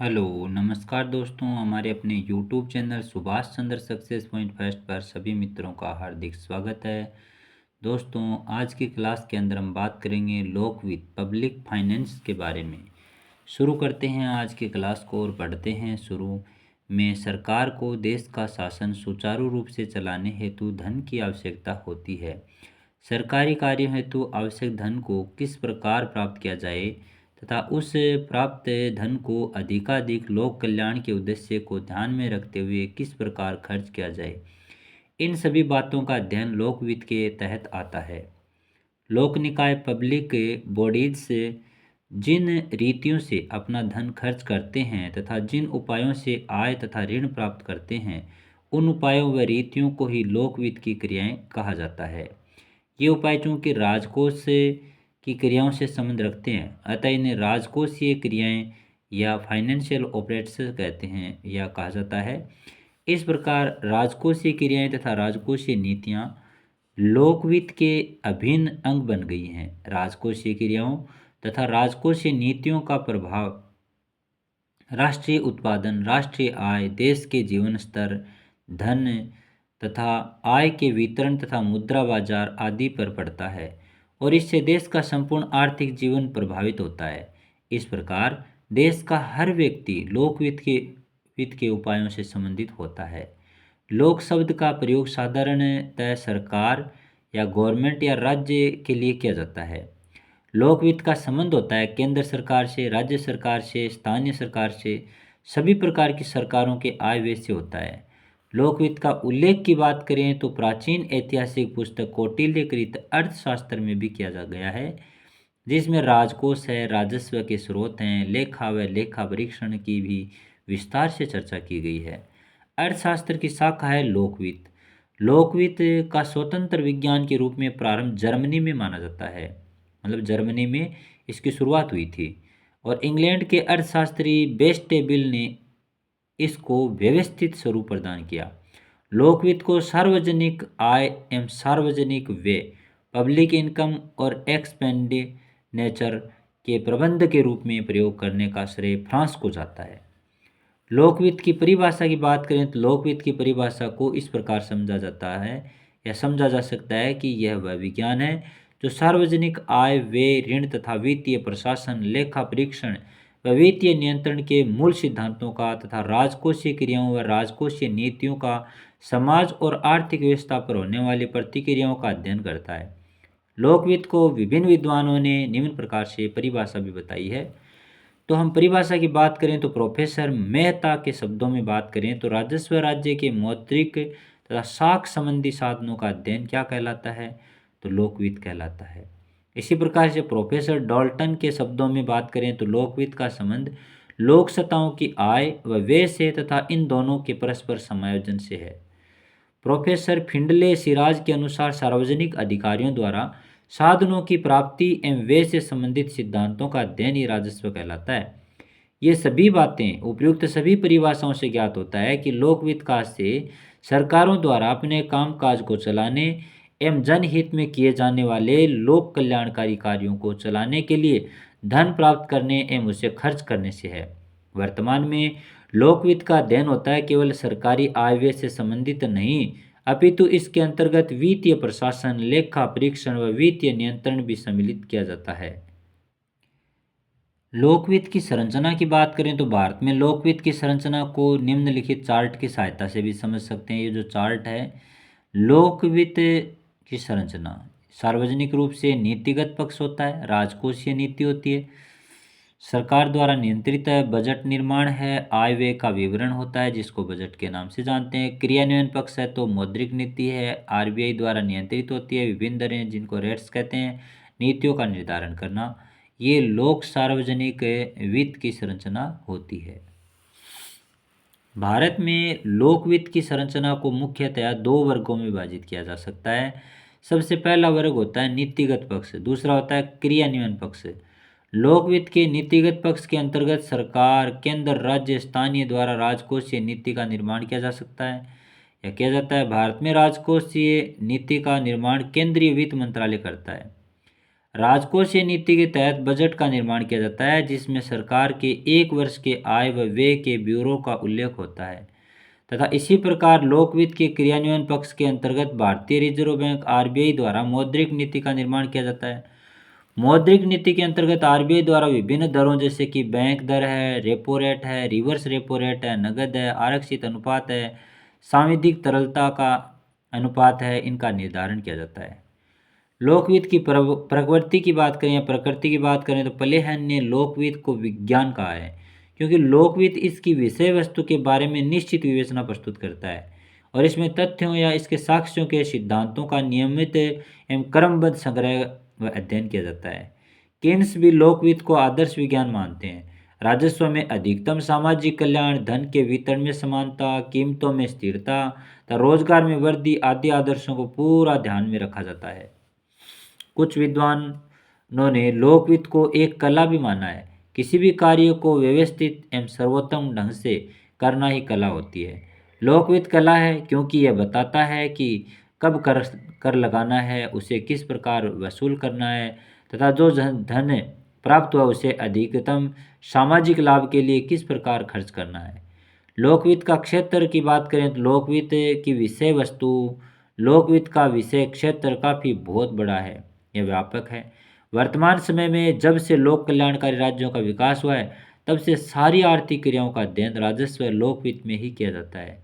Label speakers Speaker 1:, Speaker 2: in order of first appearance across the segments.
Speaker 1: Hello, नमस्कार दोस्तों। हमारे अपने YouTube channel Subhash Chandra success point first पर सभी मित्रों का हार्दिक स्वागत है। दोस्तों, आज की क्लास के अंदर हम बात करेंगे लोक वित्त पब्लिक फाइनेंस के बारे में। शुरू करते हैं आज की क्लास को और पढ़ते हैं। शुरू में सरकार को देश का शासन सुचारू रूप से चलाने हेतु धन की आवश्यकता होती है। सरकारी कार्यों हेतु आवश्यक धन को किस प्रकार प्राप्त किया जाए तथा उस प्राप्त धन को अधिकाधिक लोक कल्याण के उद्देश्य को ध्यान में रखते हुए किस प्रकार खर्च किया जाए, इन सभी बातों का अध्ययन लोक वित्त के तहत आता है। लोक निकाय पब्लिक बॉडीज से जिन रीतियों से अपना धन खर्च करते हैं तथा जिन उपायों से आय तथा ऋण प्राप्त करते हैं, उन उपायों व रीतियों को ही लोक वित्त की क्रियाएं कहा जाता है। ये उपाय चूंकि राजकोष से की क्रियाओं से संबंध रखते हैं, अतः इन्हें राजकोषीय क्रियाएं या फाइनेंशियल ऑपरेट्स कहते हैं या कहा जाता है। इस प्रकार राजकोषीय क्रियाएं तथा राजकोषीय नीतियां लोकवित्त के अभिन्न अंग बन गई हैं। राजकोषीय क्रियाओं तथा राजकोषीय नीतियों का प्रभाव राष्ट्रीय उत्पादन, राष्ट्रीय आय, देश के जीवन स्तर, धन तथा आय के वितरण तथा मुद्रा बाजार आदि पर पड़ता है और इससे देश का संपूर्ण आर्थिक जीवन प्रभावित होता है। इस प्रकार देश का हर व्यक्ति लोक वित्त के उपायों से संबंधित होता है। लोक शब्द का प्रयोग साधारणतः सरकार या गवर्नमेंट या राज्य के लिए किया जाता है। लोक वित्त का संबंध होता है केंद्र सरकार से, राज्य सरकार से, स्थानीय सरकार से, सभी प्रकार की सरकारों के आय व्यय से होता है। लोक वित्त का उल्लेख की बात करें तो प्राचीन ऐतिहासिक पुस्तक कौटिल्यकृत अर्थशास्त्र में भी किया जा गया है, जिसमें राजकोष है, राजस्व के स्रोत हैं, लेखा व लेखा परीक्षण की भी विस्तार से चर्चा की गई है। अर्थशास्त्र की शाखा है लोकवित्त। लोकवित्त का स्वतंत्र विज्ञान के रूप में प्रारंभ जर्मनी में माना जाता है, मतलब जर्मनी में इसकी शुरुआत हुई थी और इंग्लैंड के अर्थशास्त्री बेस्टेबिल ने इसको व्यवस्थित स्वरूप प्रदान किया। लोकवित्त को सार्वजनिक आय एवं सार्वजनिक व्यय, पब्लिक इनकम और एक्सपेंडिचर के प्रबंध के रूप में प्रयोग करने का श्रेय फ्रांस को जाता है। लोकवित्त की परिभाषा की बात करें तो लोकवित्त की परिभाषा को इस प्रकार समझा जाता है या समझा जा सकता है कि यह वह विज्ञान है जो सार्वजनिक आय, व्यय, ऋण तथा वित्तीय प्रशासन, लेखा परीक्षण व वित्तीय नियंत्रण के मूल सिद्धांतों का तथा राजकोषीय क्रियाओं व राजकोषीय नीतियों का समाज और आर्थिक व्यवस्था पर होने वाली प्रतिक्रियाओं का अध्ययन करता है। लोकवित्त को विभिन्न विद्वानों ने निम्न प्रकार से परिभाषा भी बताई है। तो हम परिभाषा की बात करें तो प्रोफेसर मेहता के शब्दों में बात करें तो राजस्व राज्य के मौद्रिक तथा साख संबंधी साधनों का अध्ययन क्या कहलाता है, तो लोकवित्त कहलाता है। इसी प्रकार से प्रोफेसर डॉल्टन के शब्दों में बात करें तो लोकवित्त का संबंध लोक सत्ताओं की आय व व्यय से तथा इन दोनों के परस्पर समायोजन से है। प्रोफेसर फिंडले सिराज के अनुसार सार्वजनिक अधिकारियों द्वारा साधनों की प्राप्ति एवं व्यय से संबंधित सिद्धांतों का अध्ययन ही राजस्व कहलाता है। ये सभी बातें उपयुक्त सभी परिभाषाओं से ज्ञात होता है कि लोक वित्त काज से सरकारों द्वारा अपने कामकाज को चलाने एवं जनहित में किए जाने वाले लोक कल्याणकारी कार्यों को चलाने के लिए धन प्राप्त करने एवं उसे खर्च करने से है। वर्तमान में लोक वित्त का अध्ययन होता है केवल सरकारी आय व्यय से संबंधित नहीं, अपितु इसके अंतर्गत वित्तीय प्रशासन, लेखा परीक्षण व वित्तीय नियंत्रण भी सम्मिलित किया जाता है। लोकवित्त की संरचना की बात करें तो भारत में लोकवित्त की संरचना को निम्नलिखित चार्ट की सहायता से भी समझ सकते हैं। ये जो चार्ट है लोकवित्त की संरचना, सार्वजनिक रूप से नीतिगत पक्ष होता है, राजकोषीय नीति होती है, सरकार द्वारा नियंत्रित है, बजट निर्माण है, आय व्यय का विवरण होता है जिसको बजट के नाम से जानते हैं। क्रियान्वयन पक्ष है तो मौद्रिक नीति है, आरबीआई द्वारा नियंत्रित होती है, विभिन्न दरें जिनको रेट्स कहते हैं, नीतियों का निर्धारण करना, ये लोक सार्वजनिक वित्त की संरचना होती है। भारत में लोक वित्त की संरचना को मुख्यतया दो वर्गों में विभाजित किया जा सकता है। सबसे पहला वर्ग होता है नीतिगत पक्ष, दूसरा होता है क्रियान्वयन पक्ष। लोक वित्त के नीतिगत पक्ष के अंतर्गत सरकार, केंद्र, राज्य, स्थानीय द्वारा राजकोषीय नीति का निर्माण किया जा सकता है या किया जाता है। भारत में राजकोषीय नीति का निर्माण केंद्रीय वित्त मंत्रालय करता है। राजकोषीय नीति के तहत बजट का निर्माण किया जाता है, जिसमें सरकार के एक वर्ष के आय व व्यय के ब्यूरो का उल्लेख होता है। तथा इसी प्रकार लोक वित्त के क्रियान्वयन पक्ष के अंतर्गत भारतीय रिजर्व बैंक आरबीआई द्वारा मौद्रिक नीति का निर्माण किया जाता है। मौद्रिक नीति के अंतर्गत आरबीआई द्वारा विभिन्न दरों जैसे कि बैंक दर है, रेपो रेट है, रिवर्स रेपो रेट है, नगद है, आरक्षित अनुपात है, सांविधिक तरलता का अनुपात है, इनका निर्धारण किया जाता है। लोकवित्त की प्रवृत्ति की बात करें या प्रकृति की बात करें तो प्लेहन ने लोकवित्त को विज्ञान कहा है, क्योंकि लोकवित्त इसकी विषय वस्तु के बारे में निश्चित विवेचना प्रस्तुत करता है और इसमें तथ्यों या इसके साक्ष्यों के सिद्धांतों का नियमित एवं क्रमबद्ध संग्रह व अध्ययन किया जाता है। केन्स भी लोकवित्त को आदर्श विज्ञान मानते हैं। राजस्व में अधिकतम सामाजिक कल्याण, धन के वितरण में समानता, कीमतों में स्थिरता तथा रोजगार में वृद्धि आदि आदर्शों को पूरा ध्यान में रखा जाता है। कुछ विद्वानों ने लोकवित्त को एक कला भी माना है। किसी भी कार्य को व्यवस्थित एवं सर्वोत्तम ढंग से करना ही कला होती है। लोकवित्त कला है क्योंकि यह बताता है कि कब कर कर लगाना है, उसे किस प्रकार वसूल करना है तथा जो धन प्राप्त हुआ उसे अधिकतम सामाजिक लाभ के लिए किस प्रकार खर्च करना है। लोकवित्त का क्षेत्र की बात करें तो लोकवित्त की विषय वस्तु, लोकवित्त का विषय क्षेत्र काफ़ी बहुत बड़ा है, यह व्यापक है। वर्तमान समय में जब से लोक कल्याणकारी राज्यों का विकास हुआ है, तब से सारी आर्थिक क्रियाओं का अध्ययन राजस्व लोकवित्त में ही किया जाता है।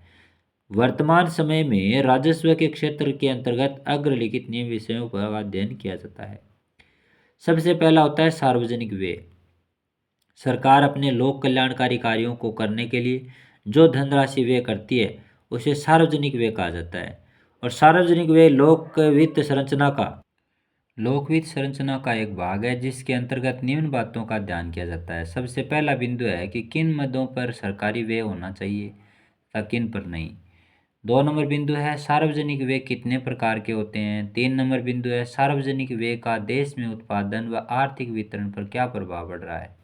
Speaker 1: वर्तमान समय में राजस्व के क्षेत्र के अंतर्गत अग्रलिखित नियम विषयों का अध्ययन किया जाता है। सबसे पहला होता है सार्वजनिक व्यय। सरकार अपने लोक कल्याणकारी कार्यों को करने के लिए जो धनराशि व्यय करती है उसे सार्वजनिक व्यय कहा जाता है। और सार्वजनिक व्यय लोकवित्त संरचना का एक भाग है, जिसके अंतर्गत निम्न बातों का ध्यान किया जाता है। सबसे पहला बिंदु है कि किन मदों पर सरकारी व्यय होना चाहिए तथा किन पर नहीं। 2 नंबर बिंदु है सार्वजनिक व्यय कितने प्रकार के होते हैं। 3 नंबर बिंदु है सार्वजनिक व्यय का देश में उत्पादन व आर्थिक वितरण पर क्या प्रभाव पड़ रहा है।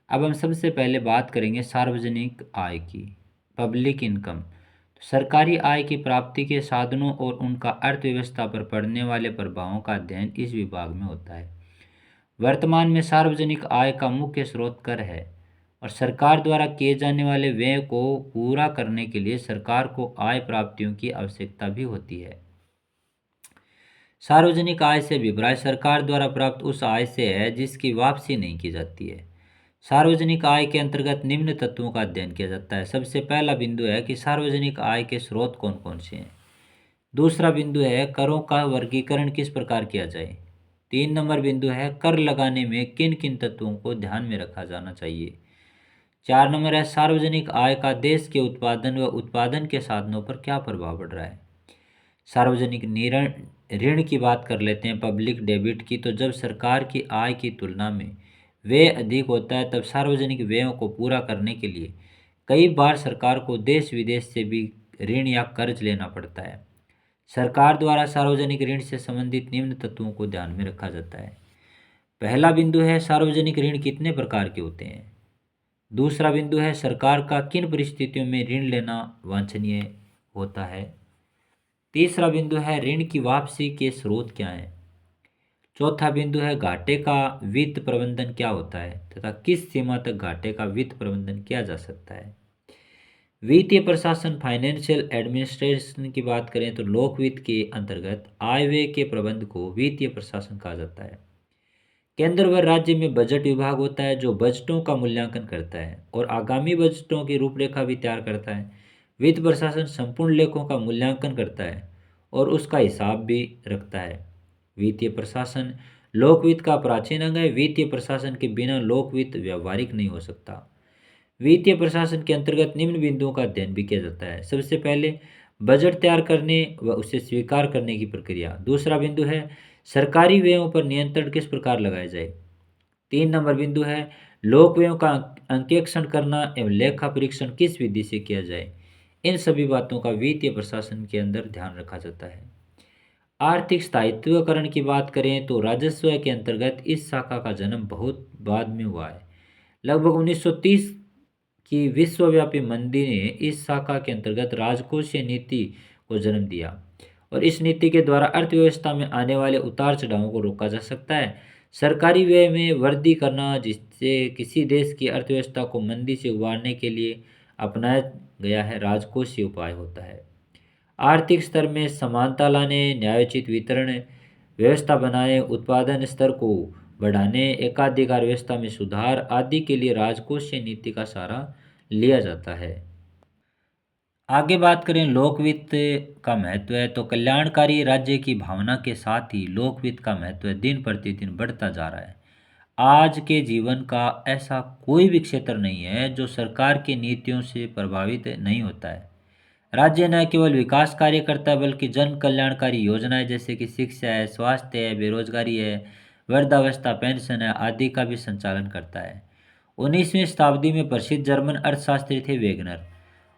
Speaker 1: अब हम सबसे पहले बात करेंगे सार्वजनिक आय की, पब्लिक इनकम। सरकारी आय की प्राप्ति के साधनों और उनका अर्थव्यवस्था पर पड़ने वाले प्रभावों का अध्ययन इस विभाग में होता है। वर्तमान में सार्वजनिक आय का मुख्य स्रोत कर है और सरकार द्वारा किए जाने वाले व्यय को पूरा करने के लिए सरकार को आय प्राप्तियों की आवश्यकता भी होती है। सार्वजनिक आय से अभिप्राय सरकार द्वारा प्राप्त उस आय से है जिसकी वापसी नहीं की जाती है। सार्वजनिक आय के अंतर्गत निम्न तत्वों का अध्ययन किया जाता है। सबसे पहला बिंदु है कि सार्वजनिक आय के स्रोत कौन कौन से हैं। दूसरा बिंदु है करों का वर्गीकरण किस प्रकार किया जाए। 3 नंबर बिंदु है कर लगाने में किन किन तत्वों को ध्यान में रखा जाना चाहिए। 4 नंबर है सार्वजनिक आय का देश के उत्पादन व उत्पादन के साधनों पर क्या प्रभाव पड़ रहा है। सार्वजनिक ऋण की बात कर लेते हैं, पब्लिक डेबिट की। तो जब सरकार की आय की तुलना में व्यय अधिक होता है तब सार्वजनिक व्ययों को पूरा करने के लिए कई बार सरकार को देश विदेश से भी ऋण या कर्ज लेना पड़ता है। सरकार द्वारा सार्वजनिक ऋण से संबंधित निम्न तत्वों को ध्यान में रखा जाता है। पहला बिंदु है सार्वजनिक ऋण कितने प्रकार के होते हैं। दूसरा बिंदु है सरकार का किन परिस्थितियों में ऋण लेना वांछनीय होता है। तीसरा बिंदु है ऋण की वापसी के स्रोत क्या हैं। चौथा बिंदु है घाटे का वित्त प्रबंधन क्या होता है तथा किस सीमा तक घाटे का वित्त प्रबंधन किया जा सकता है। वित्तीय प्रशासन फाइनेंशियल एडमिनिस्ट्रेशन की बात करें तो लोक वित्त के अंतर्गत आय व्यय के प्रबंध को वित्तीय प्रशासन कहा जाता है। केंद्र व राज्य में बजट विभाग होता है जो बजटों का मूल्यांकन करता है और आगामी बजटों की रूपरेखा भी तैयार करता है। वित्त प्रशासन संपूर्ण लेखों का मूल्यांकन करता है और उसका हिसाब भी रखता है। वित्तीय प्रशासन लोकवित्त का प्राचीन अंग है। वित्तीय प्रशासन के बिना लोकवित्त व्यवहारिक नहीं हो सकता। वित्तीय प्रशासन के अंतर्गत निम्न बिंदुओं का अध्ययन भी किया जाता है। सबसे पहले बजट तैयार करने व उसे स्वीकार करने की प्रक्रिया। दूसरा बिंदु है सरकारी व्ययों पर नियंत्रण किस प्रकार लगाया जाए। 3 नंबर बिंदु है लोक व्ययों का अंकेक्षण करना एवं लेखा परीक्षण किस विधि से किया जाए। इन सभी बातों का वित्तीय प्रशासन के अंदर ध्यान रखा जाता है। आर्थिक स्थायित्वकरण की बात करें तो राजस्व के अंतर्गत इस शाखा का जन्म बहुत बाद में हुआ है। लगभग 1930 की विश्वव्यापी मंदी ने इस शाखा के अंतर्गत राजकोषीय नीति को जन्म दिया और इस नीति के द्वारा अर्थव्यवस्था में आने वाले उतार चढ़ावों को रोका जा सकता है। सरकारी व्यय में वृद्धि करना, जिससे किसी देश की अर्थव्यवस्था को मंदी से उबारने के लिए अपनाया गया है राजकोषीय उपाय होता है। आर्थिक स्तर में समानता लाने, न्यायोचित वितरण व्यवस्था बनाए, उत्पादन स्तर को बढ़ाने, एकाधिकार व्यवस्था में सुधार आदि के लिए राजकोषीय नीति का सहारा लिया जाता है। आगे बात करें लोक वित्त का महत्व है, तो कल्याणकारी राज्य की भावना के साथ ही लोक वित्त का महत्व दिन प्रतिदिन बढ़ता जा रहा है। आज के जीवन का ऐसा कोई भी क्षेत्र नहीं है जो सरकार की नीतियों से प्रभावित नहीं होता है। राज्य न केवल विकास कार्य करता है बल्कि जन कल्याणकारी योजनाएं जैसे कि शिक्षा है, स्वास्थ्य है, बेरोजगारी है, वृद्धावस्था पेंशन है आदि का भी संचालन करता है। 19वीं शताब्दी में प्रसिद्ध जर्मन अर्थशास्त्री थे वेगनर,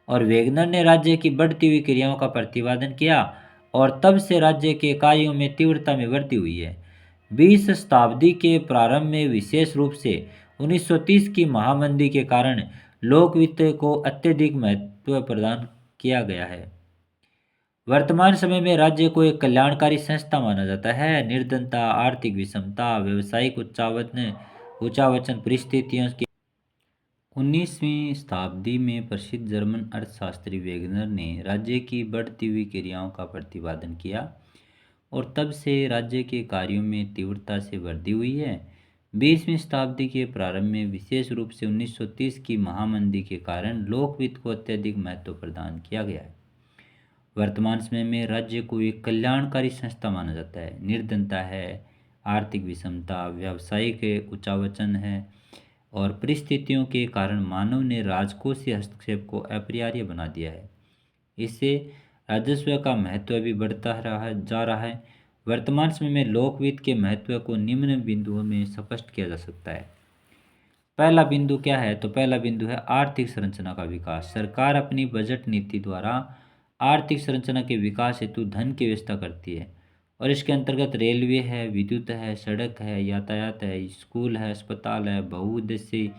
Speaker 1: और वेगनर ने राज्य की बढ़ती हुई क्रियाओं का प्रतिपादन किया और तब से राज्य के कार्यों में तीव्रता में वृद्धि हुई है। 20 शताब्दी के प्रारंभ में विशेष रूप से 1930 की महामंदी के कारण लोक वित्त को अत्यधिक महत्व प्रदान किया गया है। वर्तमान समय में राज्य को एक कल्याणकारी संस्था माना जाता है। निर्धनता, आर्थिक विषमता, व्यावसायिक उच्चावचन परिस्थितियों की 19वीं शताब्दी में प्रसिद्ध जर्मन अर्थशास्त्री वेगनर ने राज्य की बढ़ती हुई क्रियाओं का प्रतिपादन किया और तब से राज्य के कार्यों में तीव्रता से वृद्धि हुई है। 20वीं शताब्दी के प्रारंभ में विशेष रूप से 1930 की महामंदी के कारण लोक वित्त को अत्यधिक महत्व प्रदान किया गया है। वर्तमान समय में राज्य को एक कल्याणकारी संस्था माना जाता है। निर्धनता है, आर्थिक विषमता, व्यावसायिक उच्चावचन है और परिस्थितियों के कारण मानव ने राजकोषीय हस्तक्षेप को अपरिहार्य बना दिया है। इससे राजस्व का महत्व भी जा रहा है। वर्तमान समय में लोक वित्त के महत्व को निम्न बिंदुओं में स्पष्ट किया जा सकता है। पहला बिंदु क्या है, तो पहला बिंदु है आर्थिक संरचना का विकास। सरकार अपनी बजट नीति द्वारा आर्थिक संरचना के विकास हेतु धन की व्यवस्था करती है और इसके अंतर्गत रेलवे है, विद्युत है, सड़क है, यातायात है, स्कूल है, अस्पताल है, बहुउद्देशीय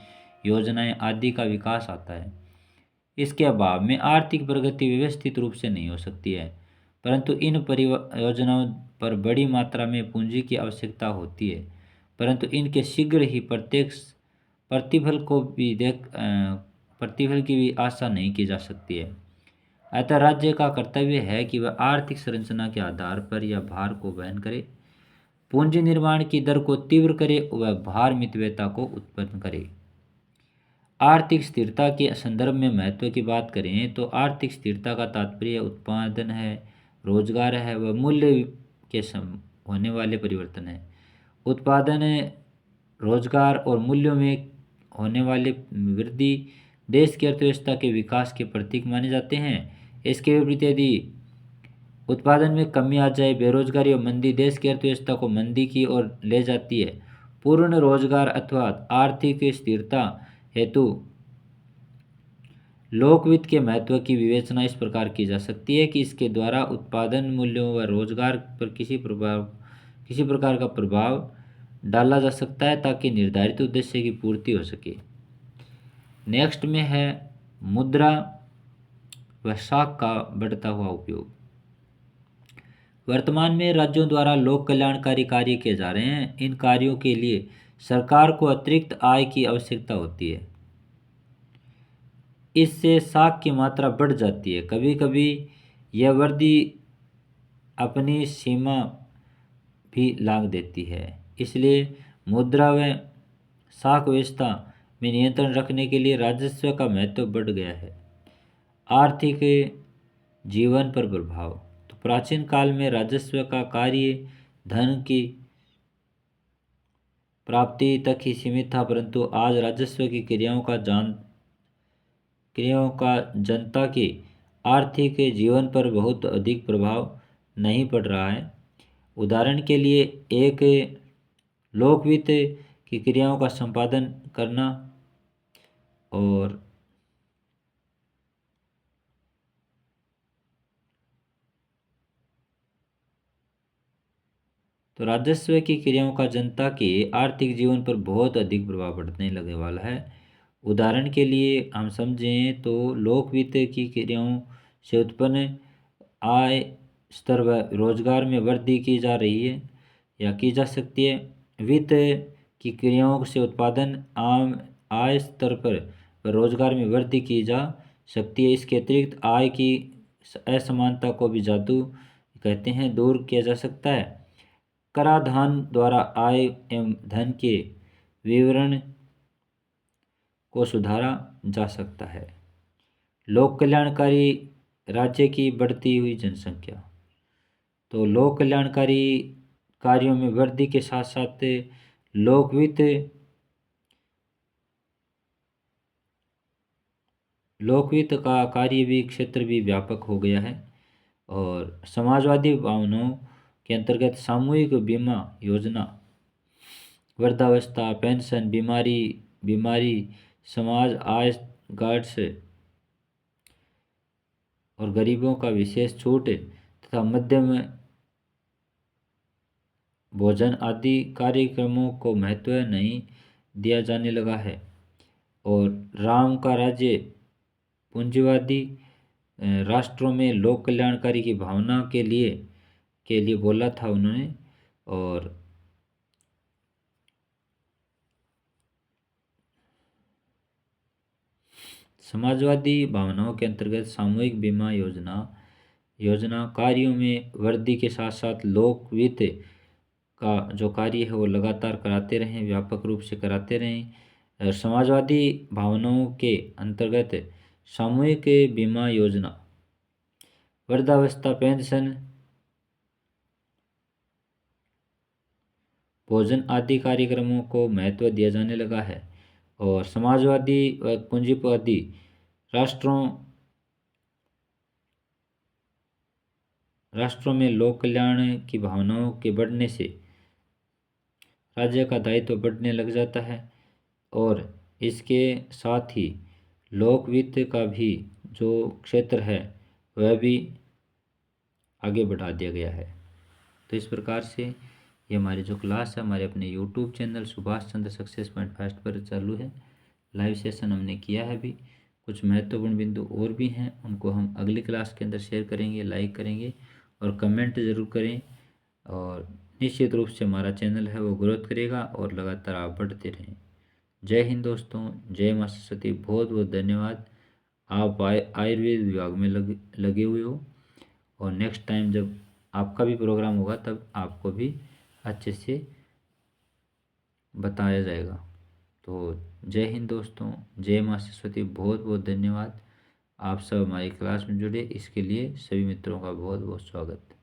Speaker 1: योजनाएं आदि का विकास आता है। इसके अभाव में आर्थिक प्रगति व्यवस्थित रूप से नहीं हो सकती है, परंतु इन परियोजनाओं पर बड़ी मात्रा में पूंजी की आवश्यकता होती है, परंतु इनके शीघ्र ही प्रत्यक्ष प्रतिफल की भी आशा नहीं की जा सकती है। अतः राज्य का कर्तव्य है कि वह आर्थिक संरचना के आधार पर यह भार को वहन करे, पूंजी निर्माण की दर को तीव्र करे व भार मितव्ययता को उत्पन्न करे। आर्थिक स्थिरता के संदर्भ में महत्व की बात करें तो आर्थिक स्थिरता का तात्पर्य उत्पादन है, रोजगार है व मूल्य के होने वाले परिवर्तन है। उत्पादन, रोजगार और मूल्यों में होने वाले वृद्धि देश की अर्थव्यवस्था के विकास के प्रतीक माने जाते हैं। इसके विपरीत यदि उत्पादन में कमी आ जाए, बेरोजगारी और मंदी देश की अर्थव्यवस्था को मंदी की ओर ले जाती है। पूर्ण रोजगार अथवा आर्थिक स्थिरता हेतु लोक वित्त के महत्व की विवेचना इस प्रकार की जा सकती है कि इसके द्वारा उत्पादन मूल्यों व रोजगार पर किसी प्रकार का प्रभाव डाला जा सकता है ताकि निर्धारित उद्देश्य की पूर्ति हो सके। नेक्स्ट में है मुद्रा व साख का बढ़ता हुआ उपयोग। वर्तमान में राज्यों द्वारा लोक कल्याणकारी कार्य किए जा रहे हैं। इन कार्यों के लिए सरकार को अतिरिक्त आय की आवश्यकता होती है। इससे साख की मात्रा बढ़ जाती है। कभी कभी यह वृद्धि अपनी सीमा भी लांघ देती है। इसलिए मुद्रा व साख व्यवस्था में नियंत्रण रखने के लिए राजस्व का महत्व बढ़ गया है। आर्थिक जीवन पर प्रभाव, तो प्राचीन काल में राजस्व का कार्य धन की प्राप्ति तक ही सीमित था, परंतु आज राजस्व की क्रियाओं का जनता के आर्थिक जीवन पर बहुत अधिक प्रभाव नहीं पड़ रहा है। उदाहरण के लिए एक लोक वित्त की क्रियाओं का संपादन करना और तो राजस्व की क्रियाओं का जनता के आर्थिक जीवन पर बहुत अधिक प्रभाव पड़ने लगने वाला है। उदाहरण के लिए हम समझें तो लोक वित्त की क्रियाओं से उत्पन्न आय स्तर व रोजगार में वृद्धि की जा रही है या की जा सकती है। वित्त की क्रियाओं से उत्पादन, आम आय स्तर पर व रोजगार में वृद्धि की जा सकती है। इसके अतिरिक्त आय की असमानता को भी जादू कहते हैं दूर किया जा सकता है। कराधान द्वारा आय एवं धन के विवरण को सुधारा जा सकता है। लोक कल्याणकारी राज्य की बढ़ती हुई जनसंख्या, तो लोक कल्याणकारी कार्यों में वृद्धि के साथ साथ लोकवित्त का कार्य भी क्षेत्र भी व्यापक हो गया है। और समाजवादी भावनाओं के अंतर्गत सामूहिक बीमा योजना, वृद्धावस्था पेंशन, बीमारी समाज आय गार्ड्स और गरीबों का विशेष छूट तथा मध्यम भोजन आदि कार्यक्रमों को महत्व नहीं दिया जाने लगा है। और राम का राज्य पूंजीवादी राष्ट्रों में लोक कल्याणकारी की भावना के लिए बोला था उन्होंने। और समाजवादी भावनाओं के अंतर्गत सामूहिक बीमा योजना कार्यों में वृद्धि के साथ साथ लोक वित्त का जो कार्य है वो लगातार कराते रहें, व्यापक रूप से कराते रहें। समाजवादी भावनाओं के अंतर्गत सामूहिक बीमा योजना, वृद्धावस्था पेंशन, भोजन आदि कार्यक्रमों को महत्व दिया जाने लगा है। और समाजवादी व पूंजीवादी राष्ट्रों में लोक कल्याण की भावनाओं के बढ़ने से राज्य का दायित्व बढ़ने लग जाता है। और इसके साथ ही लोक वित्त का भी जो क्षेत्र है वह भी आगे बढ़ा दिया गया है। तो इस प्रकार से ये हमारी जो क्लास है हमारे अपने YouTube channel Subhash Chandra success point first पर चालू है। लाइव सेशन हमने किया है। अभी कुछ महत्वपूर्ण बिंदु और भी हैं, उनको हम अगली क्लास के अंदर शेयर करेंगे, लाइक करेंगे और कमेंट ज़रूर करें। और निश्चित रूप से हमारा चैनल है वो ग्रोथ करेगा और लगातार आप बढ़ते रहें। जय हिंद दोस्तों, जय मां सरस्वती। बहुत बहुत धन्यवाद। आप आयुर्वेद विभाग में लगे हुए हो और नेक्स्ट टाइम जब आपका भी प्रोग्राम होगा तब आपको भी अच्छे से बताया जाएगा। तो जय हिंद दोस्तों, जय मां सरस्वती। बहुत बहुत धन्यवाद। आप सब हमारी क्लास में जुड़े इसके लिए सभी मित्रों का बहुत बहुत स्वागत।